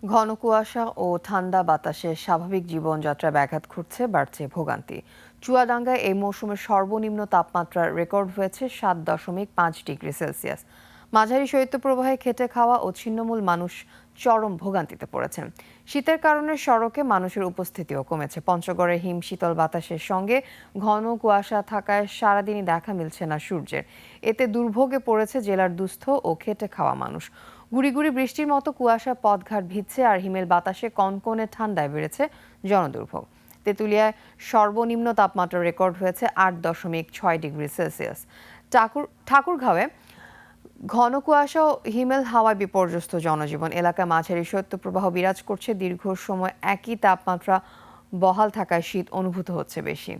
ঘন কুয়াশা ও ঠান্ডা বাতাসে স্বাভাবিক জীবনযাত্রা ব্যাঘাত ঘটছে, বাড়ছে ভোগান্তি। চুয়াডাঙ্গায় এই মৌসুমের সর্বনিম্ন তাপমাত্রা রেকর্ড হয়েছে 7.5 ডিগ্রি সেলসিয়াস। মাঝারি শৈত্যপ্রবাহে খেটে খাওয়া ও ছিন্নমূল মানুষ চরম ভোগান্তিতে পড়েছেন। শীতের কারণে সড়কে মানুষের উপস্থিতিও কমেছে। পঞ্চগড়ে হিম শীতল বাতাসের সঙ্গে ঘন কুয়াশা থাকায় সারাদিনই দেখা মিলছে না সূর্যের। এতে দুর্ভোগে পড়েছে জেলার দুস্থ ও খেটে খাওয়া মানুষ। গুড়ি গুড়ি বৃষ্টির মতো কুয়াশা পথঘাট ভিজছে, আর হিমেল বাতাসে কনকনে ঠান্ডায় বেড়েছে জনদুর্ভোগ। তেঁতুলিয়ায় সর্বনিম্ন তাপমাত্রা রেকর্ড হয়েছে 8.6 ডিগ্রি সেলসিয়াস। ঠাকুরগাঁওয়ে ঘন কুয়াশা ও হিমেল হাওয়ায় বিপর্যস্ত জনজীবন। এলাকায় মাঝারি শৈত্যপ্রবাহ বিরাজ করছে। দীর্ঘ সময় একই তাপমাত্রা বহাল থাকায় শীত অনুভূত হচ্ছে বেশি।